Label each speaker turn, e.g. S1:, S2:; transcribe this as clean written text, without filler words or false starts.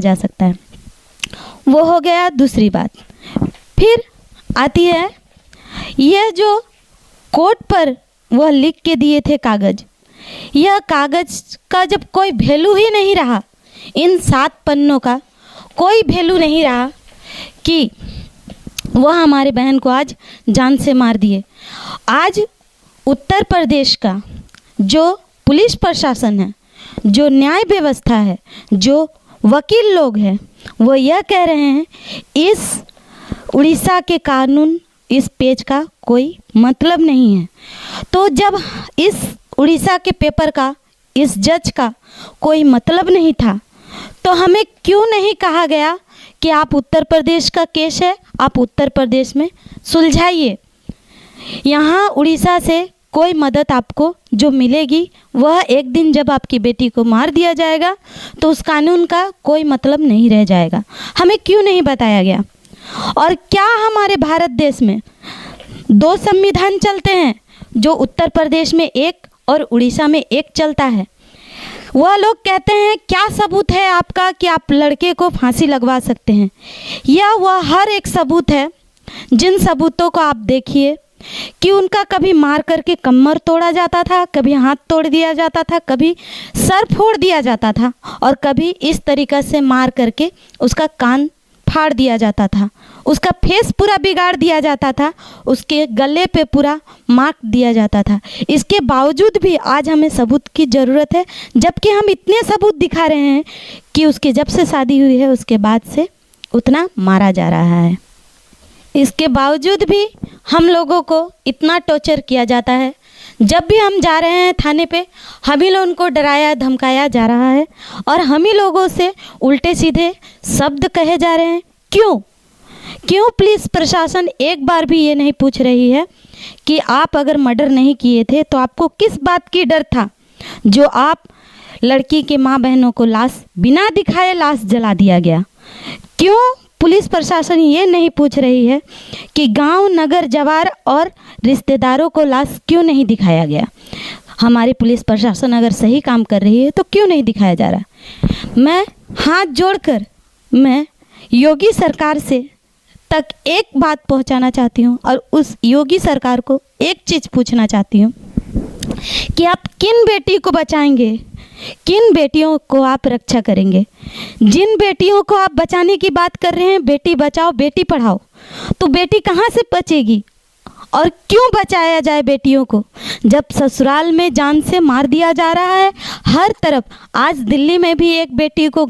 S1: जा सकता है। वो हो गया दूसरी बात। फिर आती है यह जो कोर्ट पर वह लिख के दिए थे कागज़, यह कागज़ का जब कोई वैल्यू ही नहीं रहा, इन 7 पन्नों का कोई वैल्यू नहीं रहा कि वह हमारे बहन को आज जान से मार दिए। आज उत्तर प्रदेश का जो पुलिस प्रशासन है, जो न्याय व्यवस्था है, जो वकील लोग हैं, वो यह कह रहे हैं इस उड़ीसा के कानून, इस पेज का कोई मतलब नहीं है। तो जब इस उड़ीसा के पेपर का, इस जज का कोई मतलब नहीं था, तो हमें क्यों नहीं कहा गया कि आप उत्तर प्रदेश का केस है, आप उत्तर प्रदेश में सुलझाइए। यहाँ उड़ीसा से कोई मदद आपको जो मिलेगी वह एक दिन जब आपकी बेटी को मार दिया जाएगा तो उस कानून का कोई मतलब नहीं रह जाएगा। हमें क्यों नहीं बताया गया? और क्या हमारे भारत देश में 2 संविधान चलते हैं, जो उत्तर प्रदेश में एक और उड़ीसा में एक चलता है? वह लोग कहते हैं क्या सबूत है आपका कि आप लड़के को फांसी लगवा सकते हैं? या वह हर एक सबूत है जिन सबूतों को आप देखिए कि उनका कभी मार करके कमर तोड़ा जाता था, कभी हाथ तोड़ दिया जाता था, कभी सर फोड़ दिया जाता था, और कभी इस तरीक़े से मार करके उसका कान फाड़ दिया जाता था, उसका फेस पूरा बिगाड़ दिया जाता था, उसके गले पे पूरा मार्क दिया जाता था। इसके बावजूद भी आज हमें सबूत की ज़रूरत है, जबकि हम इतने सबूत दिखा रहे हैं कि उसके जब से शादी हुई है उसके बाद से उतना मारा जा रहा है। इसके बावजूद भी हम लोगों को इतना टॉर्चर किया जाता है। जब भी हम जा रहे हैं थाने पे, हम ही लोगों को डराया धमकाया जा रहा है और हम ही लोगों से उल्टे सीधे शब्द कहे जा रहे हैं। क्यों पुलिस प्रशासन एक बार भी ये नहीं पूछ रही है कि आप अगर मर्डर नहीं किए थे तो आपको किस बात की डर था जो आप लड़की के माँ बहनों को लाश बिना दिखाए लाश जला दिया गया? क्यों पुलिस प्रशासन ये नहीं पूछ रही है कि गांव, नगर, जवार और रिश्तेदारों को लाश क्यों नहीं दिखाया गया? हमारी पुलिस प्रशासन अगर सही काम कर रही है तो क्यों नहीं दिखाया जा रहा? मैं हाथ जोड़कर मैं योगी सरकार से तक एक बात पहुंचाना चाहती हूं और उस योगी सरकार को एक चीज़ पूछना चाहती हूं कि आप किन बेटी को बचाएंगे, किन बेटियों को आप रक्षा करेंगे? जिन बेटियों को आप बचाने की बात कर रहे हैं, बेटी बचाओ बेटी पढ़ाओ, तो बेटी कहाँ से बचेगी? और क्यों बचाया जाए बेटियों को जब ससुराल में जान से मार दिया जा रहा है हर तरफ? आज दिल्ली में भी एक बेटी को घर